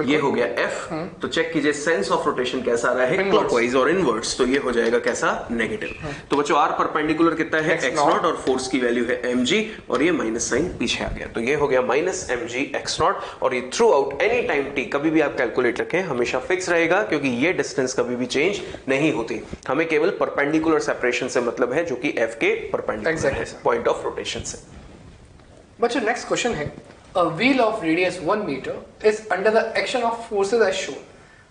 ये हो गया F। तो चेक कीजिए सेंस ऑफ रोटेशन कैसा आ रहा है, क्लॉकवाइज और इनवर्ट्स, तो ये हो जाएगा कैसा, नेगेटिव। तो बच्चों R परपेंडिकुलर कितना है, x नॉट, और फोर्स की वैल्यू है mg, और ये माइनस साइन पीछे आ गया, तो ये हो गया माइनस mg x नॉट। और ये through out any time t, कभी भी आप कैलकुलेट रखें हमेशा फिक्स रहेगा, क्योंकि ये डिस्टेंस कभी भी चेंज नहीं होती। हमें केवल परपेंडिकुलर सेपरेशन से मतलब है, जो कि F के परपेंडिकुलर है पॉइंट ऑफ रोटेशन से। बच्चों नेक्स्ट क्वेश्चन है, a wheel of radius 1 meter is under the action of forces as shown.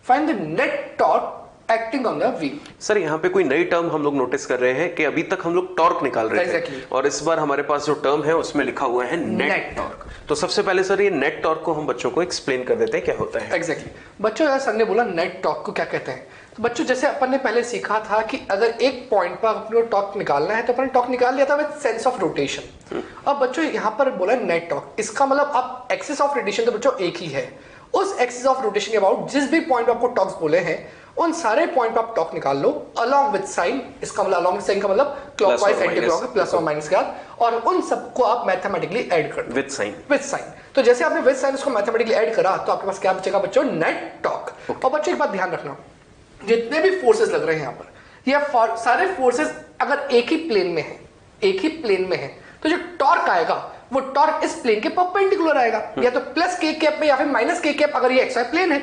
Find the net torque acting on the wheel. Sir यहाँ पे कोई नई टर्म हम लोग नोटिस कर रहे हैं कि अभी तक हम लोग टॉर्क निकाल रहे थे, और इस बार हमारे पास जो टर्म है उसमें लिखा हुआ है नेट टॉर्क। तो सबसे पहले सर ये नेट टॉर्क को हम बच्चों को एक्सप्लेन कर देते हैं क्या होता है। एग्जैक्टली बच्चों, सर ने बोला नेट टॉर्क को क्या कहते हैं। तो बच्चों जैसे अपन ने पहले सीखा था कि अगर एक पॉइंट पर अपने टॉर्क निकालना है तो अपन ने टॉर्क निकाल लिया था विद सेंस ऑफ रोटेशन। अब बच्चों यहाँ पर बोला नेट टॉर्क, इसका मतलब आप एक्सिस ऑफ रोटेशन तो बच्चों एक ही है, उस एक्सिस ऑफ रोटेशन के अबाउट जिस भी पॉइंट पर आपको टॉर्क्स बोले हैं उन सारे पॉइंट पर आप टॉर्क निकाल लो अलोंग विद साइन। इसका मतलब अलोंग विद साइन का मतलब क्लॉकवाइज एंटी क्लॉकवाइज, प्लस और माइनस के साथ, और उन सबको आप मैथमेटिकली ऐड कर दो विद साइन। तो जैसे आपने विद साइन उसको मैथमेटिकली ऐड करा तो आपके पास क्या बचेगा बच्चों, नेट टॉर्क। और बच्चों एक बात ध्यान रखना, जितने भी फोर्सेस लग रहे हैं यहाँ पर, ये सारे फोर्सेस अगर एक ही प्लेन में है तो जो टॉर्क आएगा वो टॉर्क इस प्लेन के परपेंडिकुलर आएगा, या तो प्लस के कैप में या फिर माइनस के कैप, अगर ये एक्स वाई प्लेन है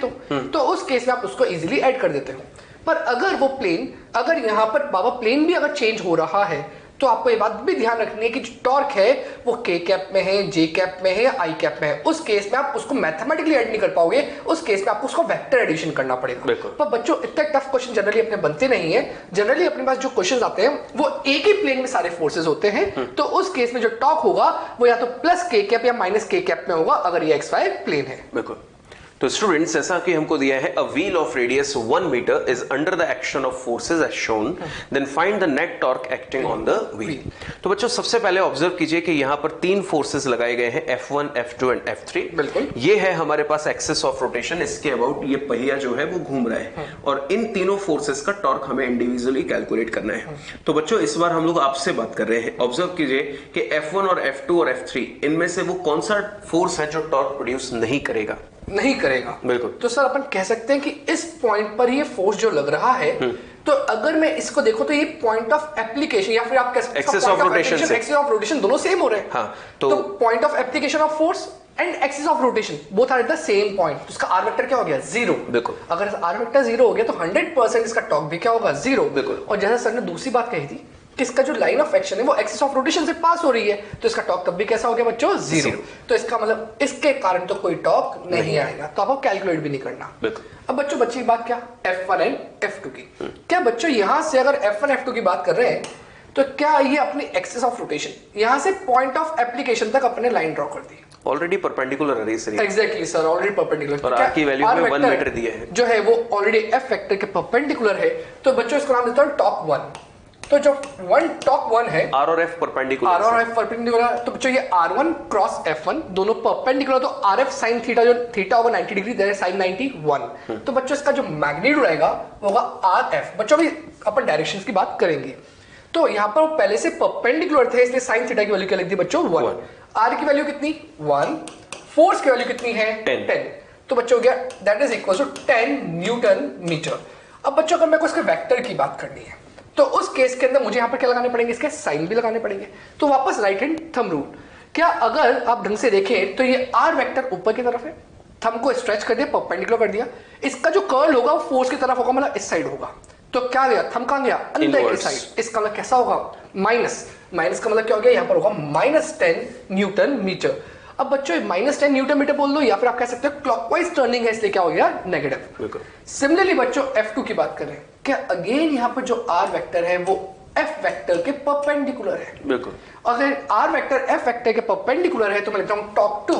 तो उस केस में आप उसको इजीली ऐड कर देते हो। पर अगर वो प्लेन, अगर यहाँ पर बाबा प्लेन भी अगर चेंज हो रहा है तो आपको ये बात भी ध्यान रखनी है कि जो टॉर्क है वो के कैप में है, जे कैप में है या आई कैप में है, उस केस में आप उसको मैथमेटिकली ऐड नहीं कर पाओगे, उस केस में आपको उसको वेक्टर एडिशन करना पड़ेगा। पर बच्चों इतने टफ क्वेश्चन जनरली अपने बनते नहीं है, जनरली अपने पास जो क्वेश्चंस आते हैं वो एक ही प्लेन में सारे फोर्सेस होते हैं, तो उस केस में जो टॉर्क होगा वो या तो प्लस के कैप या माइनस के कैप में होगा अगर ये एक्स वाई प्लेन है। बिल्कुल। तो स्टूडेंट्स जैसा कि हमको दिया है, a wheel of radius 1 metre is under the action of forces as shown, then find the net torque acting on the wheel. तो बच्चों सबसे पहले ऑब्जर्व कीजिए कि यहाँ पर 3 फोर्सेस लगाए गए हैं, F1, F2 एंड F3। बिल्कुल। ये है हमारे पास एक्सिस ऑफ रोटेशन, इसके अबाउट ये पहिया जो है वो घूम रहा है, और इन तीनों फोर्सेस का टॉर्क हमें इंडिविजुअली कैलकुलेट करना है। तो बच्चों इस बार हम लोग आपसे बात कर रहे हैं, ऑब्जर्व कीजिए कि F1 और F2 और F3 इनमें से वो कौन सा फोर्स है जो टॉर्क प्रोड्यूस नहीं करेगा। बिल्कुल। तो सर अपन कह सकते हैं कि इस पॉइंट पर ये फोर्स जो लग रहा है, तो अगर मैं इसको देखो तो ये पॉइंट ऑफ एप्लीकेशन या फिर आप कह सकते हैं एक्सिस ऑफ रोटेशन दोनों सेम हो रहे हैं। हाँ, तो point of application of force and axis of rotation both are at the same point, तो इसका आर वेक्टर क्या हो गया, 0। बिल्कुल। अगर आर वेक्टर 0 हो गया तो 100% इसका टॉर्क भी क्या होगा, 0। बिल्कुल। और जैसा सर ने दूसरी बात कही थी कि इसका जो लाइन ऑफ एक्शन है वो एक्सिस ऑफ रोटेशन से पास हो रही है, तो इसका टॉर्क तब भी कैसा हो गया बच्चों, 0। तो इसका मतलब इसके कारण तो कोई टॉर्क नहीं आएगा, तो आपको कैलकुलेट भी नहीं करना। अब बच्चों बच्ची की बात क्या, F1 एंड F2 की। क्या बच्चों यहां से अगर F1 F2 की बात कर रहे हैं तो क्या ये अपनी एक्सिस ऑफ रोटेशन यहां से पॉइंट ऑफ एप्लीकेशन तक अपने लाइन ड्रॉ कर दी, ऑलरेडी परपेंडिकुलर है sir. Exactly sir, already perpendicular, और आर की वैल्यू में 1 मीटर दिया है जो है वो ऑलरेडी F वेक्टर के परपेंडिकुलर है, तो बच्चों इसका नाम देता हूं टॉप 1। तो जो टॉप 1 है, R और F परपेंडिकुलर, तो बच्चों ये R1 क्रॉस F1 दोनों परपेंडिकुलर, तो RF sin थीटा, जो थीटा होगा 90 डिग्री, दैट इज sin 91। तो बच्चों इसका जो मैग्नीट्यूड रहेगा वो होगा RF। बच्चों अभी अपन डायरेक्शंस की बात करेंगे, तो यहाँ पर वो पहले से परपेंडिकुलर थे, इसलिए sin थीटा की वैल्यू क्या लिख दी बच्चों, 1। R की वैल्यू कितनी, 1। फोर्स की वैल्यू कितनी है, 10। तो बच्चों हो गया that is equal to 10 newton metre. अब बच्चों अगर मेरे को इसके वेक्टर की बात करनी है तो उस केस के अंदर मुझे यहां पर क्या लगाने पड़ेंगे, इसके साइन भी लगाने पड़ेंगे। तो वापस राइट हैंड थंब रूल, क्या अगर आप ढंग से देखें तो ये आर वेक्टर ऊपर की तरफ है, थंब को स्ट्रेच कर दिया, परपेंडिकुलर कर दिया, इसका जो कर्ल होगा वो फोर्स की तरफ होगा, मतलब इस साइड होगा। तो क्या गया, थंब कहां गया, अंदर की साइड, इसका मतलब कैसा होगा, माइनस। माइनस का मतलब क्या हो गया, यहां पर होगा -10 न्यूटन मीटर। अब बच्चों -10 न्यूटन मीटर बोल दो, या फिर आप कह सकते हो क्लॉकवाइज टर्निंग है इसलिए क्या हो गया, नेगेटिव। सिमिलरली बच्चों F2 की बात करें, क्या अगेन यहां पर जो R वेक्टर है वो F वेक्टर के परपेंडिकुलर है। बिल्कुल। अगर R वेक्टर F वेक्टर के परपेंडिकुलर है तो मैं लिखता हूं top 2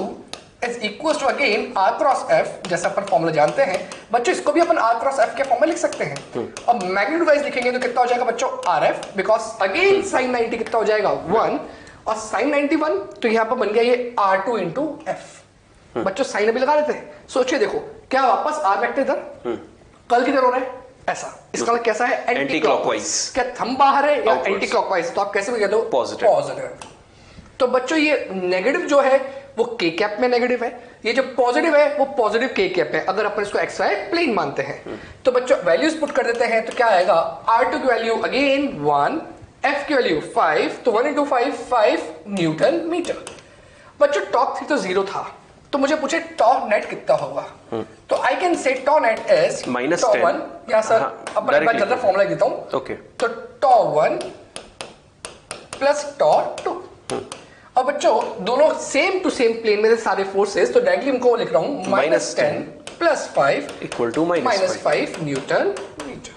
is equal to again R cross F, जैसा अपन फॉर्मूला जानते हैं बच्चों, इसको भी अपन R क्रॉस F के फॉर्म में लिख सकते हैं। अब मैग्नीट्यूड वाइज लिखेंगे तो कितना हो जाएगा बच्चों, RF, बिकॉज अगेन sin 90 कितना हो जाएगा, 1, और sin 91 तो यहां पर बन गया ये R2 इंटू F। बच्चों साइन अभी लगा देते हैं, सोचिए देखो क्या वापस R वेक्टर इधर कल की तरह हो रहा है, ऐसा, इसका मतलब कैसा है, एंटी क्लॉकवाइज। क्या थंब बाहर है या एंटी क्लॉकवाइज, तो आप कैसे भी कहते हो, पॉजिटिव। तो बच्चों ये नेगेटिव जो है वो के कैप में नेगेटिव है, ये जो पॉजिटिव है वो पॉजिटिव के कैप है, अगर अपन इसको एक्स वाई प्लेन मानते हैं। तो बच्चों वैल्यूज पुट कर देते हैं, तो क्या आएगा, R2 की वैल्यू अगेन 1, F की वैल्यू 5, तो 1 × 5 न्यूटन मीटर। बच्चों टॉर्क थी तो 0 था, तो मुझे पूछे टॉर्क नेट कितना होगा, तो I can say torque net is -10 या सर अपन एक बार जनरल फॉर्मूला देता हूं। ओके, तो टॉर्क 1 प्लस टॉर्क 2। और बच्चों दोनों सेम टू सेम प्लेन में सारे फोर्सेस, तो डायरेक्टली इनको लिख रहा हूं -10 + 5 = -5 न्यूटन मीटर।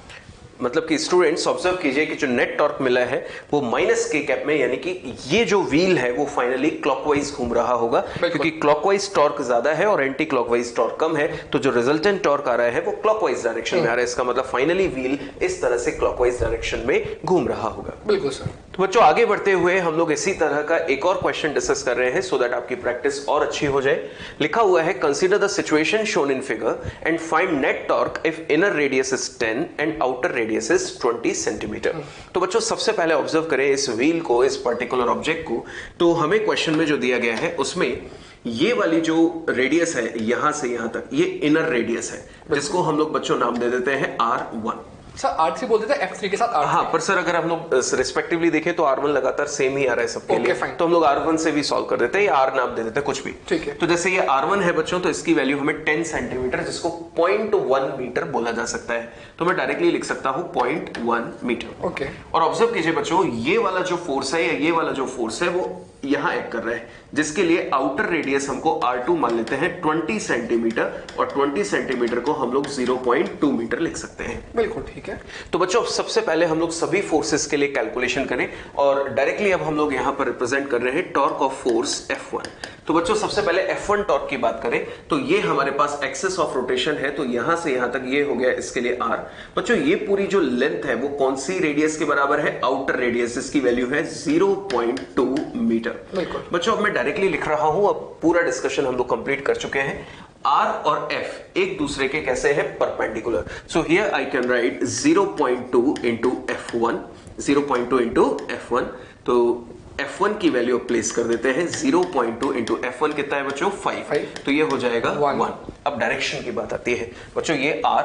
मतलब कि स्टूडेंट्स ऑब्जर्व कीजिए कि जो नेट टॉर्क मिला है वो माइनस के कैप में, यानी कि ये जो व्हील है वो फाइनली क्लॉकवाइज घूम रहा होगा, क्योंकि क्लॉकवाइज टॉर्क ज्यादा है और एंटी क्लॉकवाइज टॉर्क कम है, तो जो रिजल्टेंट टॉर्क आ रहा है वो क्लॉकवाइज डायरेक्शन में आ रहा है। इसका मतलब फाइनली व्हील इस तरह से क्लॉकवाइज डायरेक्शन में घूम रहा होगा। बिल्कुल सर। तो बच्चों आगे बढ़ते हुए हम लोग इसी तरह का एक और क्वेश्चन डिस्कस कर रहे हैं, सो दैट आपकी प्रैक्टिस और अच्छी हो जाए। लिखा हुआ है, consider the situation shown in figure and find net torque if inner radius is 10 and outer radius is 20 centimetre. तो बच्चों सबसे पहले ऑब्जर्व करें इस व्हील को, इस पर्टिकुलर ऑब्जेक्ट को। तो हमें क्वेश्चन में जो दिया गया है उसमें ये वाली जो रेडियस है यहां से यहां तक, ये इनर रेडियस है, जिसको हम लोग बच्चों नाम दे देते हैं R1। सर R3 बोल देते हैं F3 के साथ R3। हाँ, पर सर अगर हम लोग रिस्पेक्टिवली देखें तो R1 लगातार सेम ही आ रहा है सबके लिए, fine. तो हम लोग R1 से भी सॉल्व कर देते हैं या R नाम दे देते हैं, कुछ भी ठीक है। तो जैसे ये R1 है बच्चों, तो इसकी वैल्यू हमें 10 सेंटीमीटर, जिसको 0.1 मीटर बोला जा सकता है, तो मैं डायरेक्टली लिख सकता हूं 0.1 मीटर। ओके। और ऑब्जर्व कीजिए बच्चों, ये वाला जो फोर्स है या ये वाला जो फोर्स है वो यहां एक्ट कर रहा है, जिसके लिए आउटर रेडियस हमको R2 मान लेते हैं 20 सेंटीमीटर, और 20 सेंटीमीटर को हम लोग 0.2 मीटर लिख सकते हैं। बिल्कुल ठीक है। तो बच्चों सबसे पहले हम लोग सभी फोर्सेस के लिए कैलकुलेशन करें, और डायरेक्टली अब हम लोग यहां पर रिप्रेजेंट कर रहे हैं टॉर्क ऑफ फोर्स F1। तो बच्चों सबसे पहले F1 टॉर्क की बात करें तो ये हमारे पास एक्सिस ऑफ रोटेशन है, तो यहां से यहां तक ये हो गया, इसके लिए R। बच्चों ये पूरी जो लेंथ है वो कौन सी रेडियस के बराबर है, आउटर रेडियस, जिसकी वैल्यू है 0.2 मीटर। बिल्कुल। बच्चों अब मैं डायरेक्टली लिख रहा हूं, अब पूरा डिस्कशन हम लोग कंप्लीट कर चुके हैं। R और F एक दूसरे के कैसे हैं, perpendicular. So here I can right 0.2 into F1, 0.2 into F1। तो F1 की वैल्यू प्लेस कर देते हैं, 0.2 इंटू F1 कितना है बच्चों, 5, तो ये हो जाएगा 1। अब डायरेक्शन की बात आती है बच्चों, ये R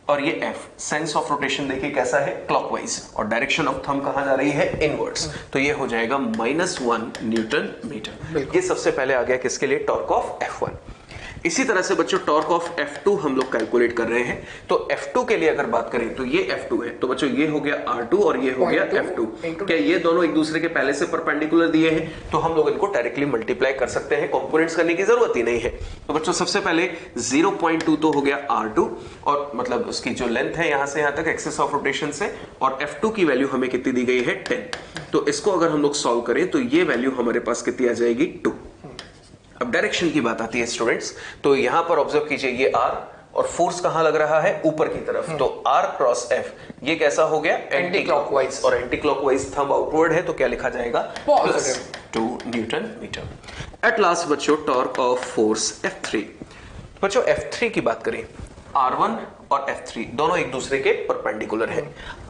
और ये F, सेंस ऑफ रोटेशन देखिए कैसा है, क्लॉकवाइज, और डायरेक्शन ऑफ थंब कहां जा रही है, इनवर्ड्स, तो ये हो जाएगा -1 न्यूटन मीटर। ये सबसे पहले आ गया किसके लिए, टॉर्क ऑफ F1। इसी तरह से बच्चों टॉर्क ऑफ F2 हम लोग कैलकुलेट कर रहे हैं, तो F2 के लिए अगर बात करें तो ये F2 है, तो बच्चों ये हो गया R2 और ये हो गया F2। क्या ये दोनों एक दूसरे के पहले से परपेंडिकुलर दिए हैं, तो हम लोग इनको डायरेक्टली मल्टीप्लाई कर सकते हैं, कंपोनेंट्स करने की जरूरत ही नहीं है। तो बच्चों सबसे पहले 0.2 तो हो गया R2, और मतलब उसकी जो लेंथ है यहां से यहां तक एक्सिस ऑफ रोटेशन से, और F2 की वैल्यू हमें कितनी दी गई है, 10। तो इसको अगर हम लोग सॉल्व करें तो ये वैल्यू हमारे पास कितनी आ जाएगी, 2। अब डायरेक्शन की बात आती है स्टूडेंट्स, तो यहां पर ऑब्जर्व कीजिए ये R और फोर्स कहां लग रहा है, ऊपर की तरफ, तो R क्रॉस F ये कैसा हो गया, एंटी क्लॉकवाइज, और एंटी क्लॉकवाइज थंब आउटवर्ड है, तो क्या लिखा जाएगा, +2 न्यूटन मीटर। एट लास्ट बच्चों टॉर्क ऑफ फोर्स F3। बच्चों F3 की बात करें, R1 और F3 दोनों एक दूसरे के परपेंडिकुलर है।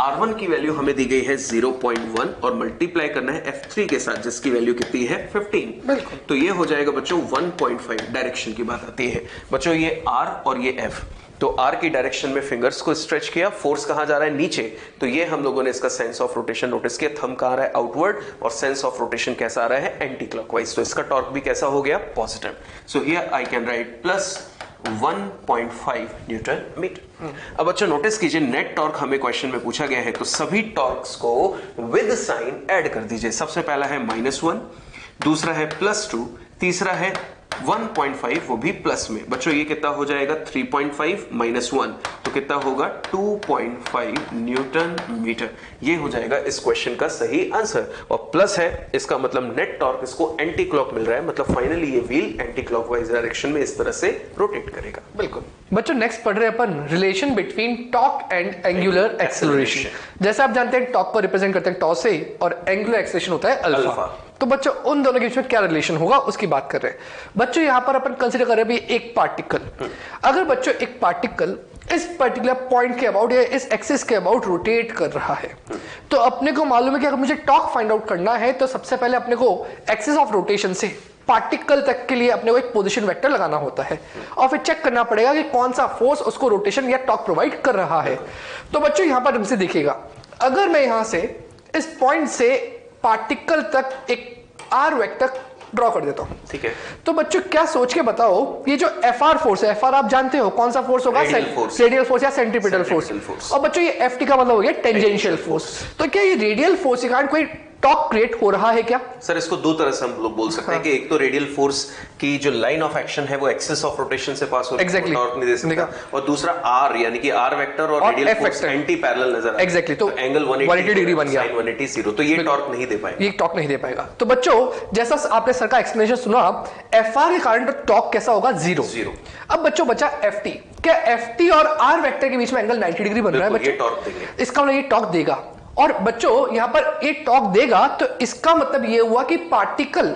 R1 की वैल्यू हमें दी गई है 0.1 और मल्टीप्लाई करना है F3 के साथ, जिसकी वैल्यू कितनी है, 15। बिल्कुल। तो ये हो जाएगा बच्चों 1.5। डायरेक्शन की बात आती है बच्चों, ये R और ये F, तो R की डायरेक्शन में फिंगर्स को स्ट्रेच किया, फोर्स कहां जा रहा है, नीचे, तो ये हम लोगों ने इसका सेंस ऑफ रोटेशन नोटिस किया, थंब कहां आ रहा है, आउटवर्ड, और सेंस ऑफ रोटेशन कैसा आ रहा है, एंटी क्लॉकवाइज, तो इसका टॉर्क भी कैसा हो गया, positive. So here I can write +1.5 newton metre. अब बच्चों नोटिस कीजिए, नेट टॉर्क हमें क्वेश्चन में पूछा गया है, तो सभी टॉर्क्स को विद साइन ऐड कर दीजिए। सबसे पहला है -1, दूसरा है +2, तीसरा है 1.5, वो भी प्लस में। बच्चों ये कितना हो जाएगा, 3.5 -1, तो कितना होगा, 2.5 न्यूटन मीटर। ये हो जाएगा इस क्वेश्चन का सही आंसर, और प्लस है इसका मतलब नेट टॉर्क इसको एंटी क्लॉक मिल रहा है, मतलब फाइनली ये व्हील एंटी क्लॉकवाइज डायरेक्शन में इस तरह से रोटेट करेगा। बिल्कुल। बच्चों नेक्स्ट पढ़ रहे हैं अपन relation between torque and angular acceleration. जैसे आप जानते हैं टॉर्क को रिप्रेजेंट करते हैं टॉ से, और एंगुलर एक्सेलरेशन होता है अल्फा। तो बच्चों उन दोनों के बीच में क्या रिलेशन होगा उसकी बात कर रहे हैं। बच्चों यहां पर अपन कंसीडर कर रहे हैं एक पार्टिकल। अगर बच्चों एक पार्टिकल इस पर्टिकुलर पॉइंट के अबाउट या इस एक्सिस के अबाउट रोटेट कर रहा है, तो अपने को मालूम है कि अगर मुझे टॉर्क फाइंड आउट करना है तो सबसे पहले अपने को एक्सिस ऑफ रोटेशन से पार्टिकल तक के लिए अपने को एक पोजीशन वेक्टर लगाना होता है और फिर चेक करना पड़ेगा कि कौन सा फोर्स उसको रोटेशन या टॉर्क प्रोवाइड कर रहा है। तो बच्चों यहां पर हमसे देखिएगा, अगर मैं यहां से इस पॉइंट से पार्टिकल तक एक आर वेक्टर ड्रॉ कर देता हूं, ठीक है। तो बच्चों क्या सोच के बताओ, ये जो एफआर फोर्स है, एफआर आप जानते हो कौन सा फोर्स होगा? रेडियल फोर्स या सेंट्रीपिटल फोर्स। और बच्चों ये एफटी का मतलब हो गया टेंजेंशियल फोर्स। तो क्या ये रेडियल फोर्स के कारण कोई टॉर्क क्रिएट हो रहा है क्या? सर इसको दो तरह से हम लोग बोल सकते हैं कि एक तो रेडियल फोर्स की जो लाइन ऑफ एक्शन है वो एक्सिस ऑफ रोटेशन से पास हो रही है, टॉर्क नहीं दे सकता, और दूसरा आर यानी कि आर वेक्टर और रेडियल फोर्स एंटी पैरेलल नजर एग्जैक्टली, तो एंगल 180 डिग्री बन गया, 180 0, तो ये टॉर्क नहीं दे पाएगा, ये टॉर्क नहीं दे पाएगा। तो बच्चों जैसा आपने सर का एक्सप्लेनेशन सुना, एफआर के कारण तो टॉर्क कैसा होगा? जीरो। अब बच्चों बचा एफटी। क्या एफटी और आर वेक्टर के बीच में एंगल 90 डिग्री बन रहा है बच्चों? ये टॉर्क देंगे, इसका मतलब ये टॉर्क देगा। और बच्चों यहां पर ये टॉर्क देगा तो इसका मतलब ये हुआ कि पार्टिकल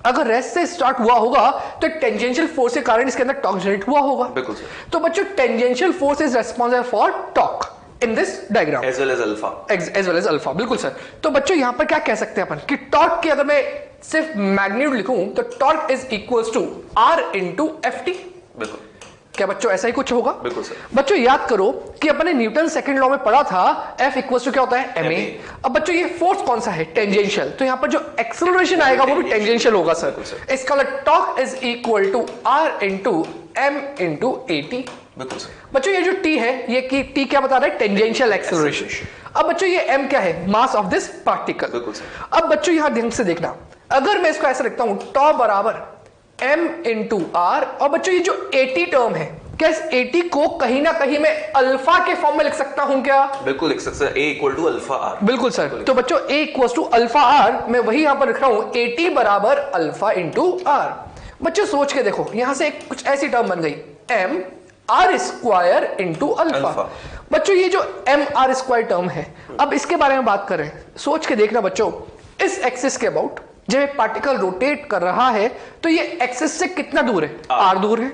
अगर रेस्ट से स्टार्ट हुआ होगा तो टेंजेंशियल फोर्स के कारण इसके अंदर टॉर्क जनरेट हुआ होगा। बिल्कुल सर। तो बच्चों tangential force is responsible for torque in this diagram as well as alpha. बिल्कुल सर। तो बच्चों यहां पर क्या कह सकते हैं अपन कि टॉर्क की अगर मैं सिर्फ मैग्नीट्यूड लिखूं तो torque is equals to r into FT. बिल्कुल। क्या बच्चों ऐसा ही कुछ होगा? बिल्कुल सर। बच्चों याद करो कि अपने न्यूटन सेकंड लॉ में पढ़ा था F इक्वल्स टू क्या होता है? ma। अब बच्चों ये फोर्स कौन सा है? टेंजेंशियल। तो यहां पर जो एक्सेलरेशन आएगा वो भी टेंजेंशियल होगा सर। इसका मतलब torque is equal to r into m into at। बिल्कुल सर। बच्चों ये जो t है, ये की t क्या बता रहा है? Tangential acceleration. अब बच्चों ये m क्या है? Mass of this particle. बिल्कुल सर। अब बच्चों यहां ध्यान से देखना, अगर मैं इसको ऐसा लिखता हूं, टॉ बराबर m इंटू आर, और बच्चों ये जो 80 टर्म है, क्या इस 80 को कहीं ना कहीं मैं अल्फा के फॉर्म में लिख सकता हूं क्या? बिल्कुल लिख सकते हैं, A equal to alpha r. बिल्कुल सर। तो बच्चों A equal to alpha r, मैं वही यहां पर लिख रहा हूं 80 बराबर अल्फा इंटू आर। बच्चों सोच के देखो, यहां से कुछ ऐसी टर्म बन गई m r square into alpha. बच्चों ये जो m आर स्क्वायर टर्म है, अब इसके बारे में बात करें, सोच के देखना बच्चों, इस एक्सिस के अबाउट जब पार्टिकल रोटेट कर रहा है तो ये एक्सिस से कितना दूर है? r दूर है।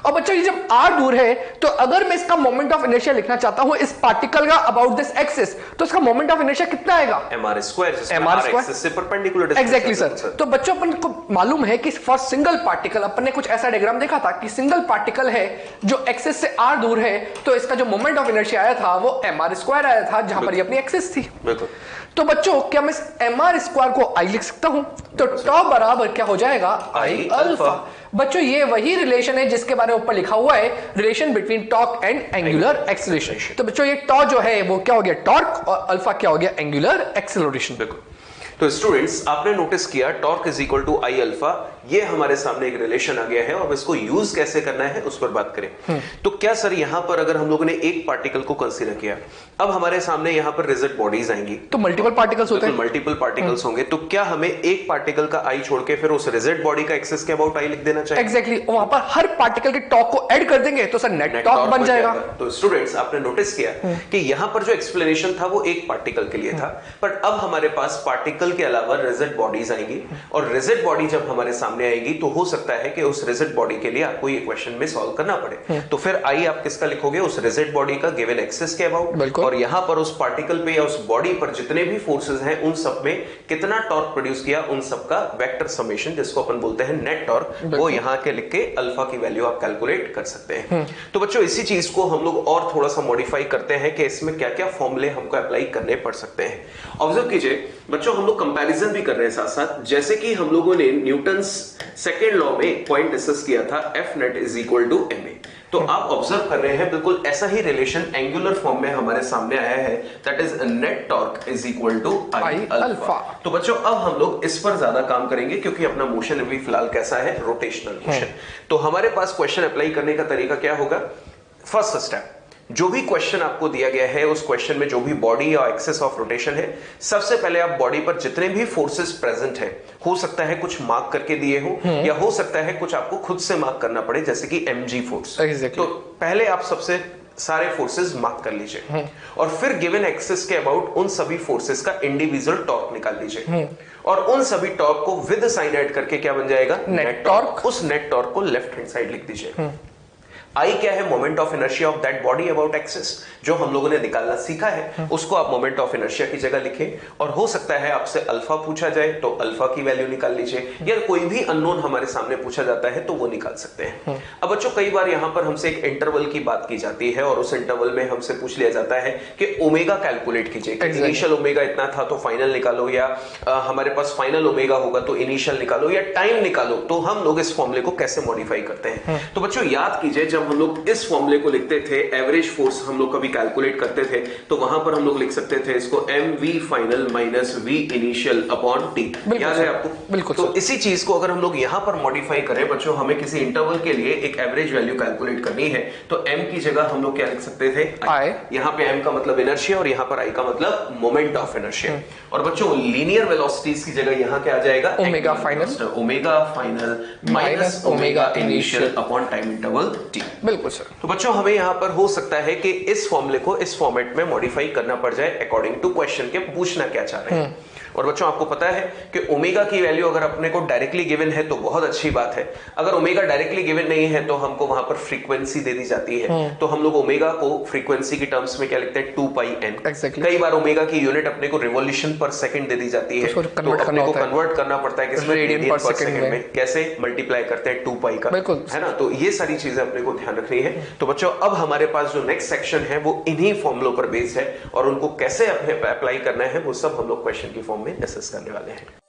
और बच्चों ये जब r दूर है तो अगर मैं इसका मोमेंट ऑफ इनर्शिया लिखना चाहता हूं इस पार्टिकल का अबाउट दिस एक्सिस, तो इसका मोमेंट ऑफ इनर्शिया कितना आएगा? mr स्क्वायर, एक्सिस से परपेंडिकुलर डिस्टेंस। Exactly sir. तो बच्चों अपन को मालूम है कि फॉर सिंगल पार्टिकल अपन ने कुछ ऐसा डायग्राम देखा था कि सिंगल पार्टिकल है जो एक्सिस से r दूर है, तो इसका जो मोमेंट ऑफ इनर्शिया आया था वो mr स्क्वायर आया था, जहां पर ये अपनी एक्सिस थी। बिल्कुल। तो बच्चों क्या मैं इस mr स्क्वायर को I लिख सकता हूं? तो टॉ बराबर क्या हो जाएगा? I alpha. बच्चों ये वही रिलेशन है जिसके बारे में ऊपर लिखा हुआ है, relation between torque and angular acceleration. तो बच्चों ये टॉ जो है वो क्या हो गया? टॉर्क, और अल्फा क्या हो गया? Angular acceleration. बिल्कुल। तो स्टूडेंट्स आपने नोटिस किया torque is equal to I alpha, ये हमारे सामने एक रिलेशन आ गया है, और इसको यूज कैसे करना है उस पर बात करें। तो क्या सर यहां पर अगर हम लोगों ने एक पार्टिकल को कंसीडर किया, अब हमारे सामने यहां पर रिजिड बॉडीज आएंगी, तो मल्टीपल पार्टिकल्स होते हैं, मल्टीपल पार्टिकल्स होंगे, तो क्या हमें एक पार्टिकल का आई छोड़ के फिर उस रिजिड बॉडी का एक्सिस के अबाउट आई लिख देना चाहिए? एग्जैक्टली। वहां पर हर पार्टिकल के टॉर्क को ऐड कर देंगे तो सर नेट टॉर्क बन जाएगा। तो स्टूडेंट्स आपने नोटिस किया कि यहां पर जो एक्सप्लेनेशन था वो एक पार्टिकल के लिए था, पर अब हमारे पास पार्टिकल के अलावा रिजिड बॉडीज आएंगी, और रिजिड बॉडी जब हमारे सामने आएगी तो हो सकता है कि उस रिजिड बॉडी के लिए आपको ये क्वेश्चन में सॉल्व करना पड़े। तो फिर आई आप किसका लिखोगे? उस रिजिड बॉडी का गिवन एक्सिस के अबाउट, और यहां पर उस पार्टिकल पे या उस बॉडी पर जितने भी फोर्सेस हैं उन सब में कितना टॉर्क प्रोड्यूस किया, उन सब का वेक्टर समेशन, जिसको अपन बोलते हैं नेट टॉर्क, वो यहां के लिख के अल्फा की वैल्यू आप कैलकुलेट कर सकते हैं। तो बच्चों इसी चीज को हम लोग और थोड़ा सा मॉडिफाई करते हैं कि इसमें क्या क्या फॉर्मूले हमको अप्लाई करने पड़ सकते हैं। ऑब्जर्व कीजिए बच्चों, हम लोग कंपैरिजन भी कर रहे हैं साथ साथ, जैसे कि हम लोगों ने न्यूटन्स सेकेंड लॉ में पॉइंट डिस्कस किया था F net is equal to ma, तो आप ऑब्जर्व कर रहे हैं बिल्कुल ऐसा ही रिलेशन एंगुलर फॉर्म में हमारे सामने आया है, that is net torque is equal to I alpha. तो बच्चों अब हम लोग इस पर ज्यादा काम करेंगे क्योंकि अपना मोशन अभी फिलहाल कैसा है? Rotational motion. तो हमारे पास क्वेश्चन अप्लाई करने का तरीका क्या होगा? फर्स्ट स्टेप, जो भी क्वेश्चन आपको दिया गया है उस क्वेश्चन में जो भी बॉडी या एक्सिस ऑफ रोटेशन है, सबसे पहले आप बॉडी पर जितने भी फोर्सेस प्रेजेंट है, हो सकता है कुछ मार्क करके दिए हो, या हो सकता है कुछ आपको खुद से मार्क करना पड़े, जैसे कि mg फोर्स। तो पहले आप सबसे सारे फोर्सेस मार्क कर लीजिए, और फिर गिवन एक्सिस के अबाउट उन सभी फोर्सेस का इंडिविजुअल टॉर्क निकाल लीजिए, और उन सभी टॉर्क को विद साइन ऐड करके क्या बन जाएगा? Net torque. उस नेट टॉर्क को लेफ्ट हैंड साइड लिख दीजिए। आई क्या है? Moment of inertia of that body about axis. जो हम लोगों ने निकालना सीखा है उसको आप मोमेंट ऑफ इनर्शिया की जगह लिखें, और हो सकता है आपसे अल्फा पूछा जाए तो अल्फा की वैल्यू निकाल लीजिए, या कोई भी अननोन हमारे सामने पूछा जाता है तो वो निकाल सकते हैं। अब बच्चों कई बार यहां पर हमसे एक इंटरवल की बात की जाती है और उस इंटरवल में हमसे पूछ लिया जाता है कि ओमेगा कैलकुलेट कीजिए। इनिशियल ओमेगा इतना था तो फाइनल निकालो, या हमारे पास फाइनल ओमेगा होगा तो इनिशियल निकालो, या टाइम निकालो। तो हम लोग इस फॉर्मूले को कैसे मॉडिफाई करते हैं? तो बच्चों याद कीजिए, जब हम लोग इस फॉर्मूले को लिखते थे, एवरेज फोर्स हम लोग कभी कैलकुलेट करते थे तो वहां पर हम लोग लिख सकते थे इसको mv final minus v initial upon t। याद है आपको? बिल्कुल। तो इसी चीज को अगर हम लोग यहां पर मॉडिफाई करें बच्चों, हमें किसी इंटरवल के लिए एक एवरेज वैल्यू कैलकुलेट करनी है तो m की जगह हम लोग क्या लिख सकते थे? I। यहां पे m का मतलब इनर्शिया और यहां पर I का मतलब मोमेंट ऑफ इनर्शिया। और बच्चों लीनियर वेलोसिटीज की जगह यहां क्या आ जाएगा? Omega final minus omega initial upon time interval t। बिल्कुल सर। तो बच्चों हमें यहां पर हो सकता है कि इस फॉर्मूले को इस फॉर्मेट में मॉडिफाई करना पड़ जाए अकॉर्डिंग टू क्वेश्चन के पूछना क्या चाह रहे हैं। और बच्चों आपको पता है कि ओमेगा की वैल्यू अगर अपने को डायरेक्टली गिवन है तो बहुत अच्छी बात है, अगर ओमेगा डायरेक्टली गिवन नहीं है तो हमको वहां पर फ्रीक्वेंसी दे दी जाती है। तो हम लोग ओमेगा को फ्रीक्वेंसी की टर्म्स में क्या लिखते हैं? 2πn। कई बार ओमेगा की यूनिट अपने को रिवॉल्यूशन पर सेकंड दे दी जाती है, तो अपने को कन्वर्ट करना पड़ता है किसमें? रेडियन पर सेकंड में। कैसे? मल्टीप्लाई करते हैं 2π का, है ना? तो ये सारी चीजें अपने को ध्यान रखनी है। तो बच्चों अब हमारे पास जो नेक्स्ट सेक्शन है वो इन्हीं फॉर्मुलों पर बेस्ड है, और उनको कैसे अप्लाई करना है वो सब हम लोग क्वेश्चन की फॉर्म में डिस्कस करने वाले हैं।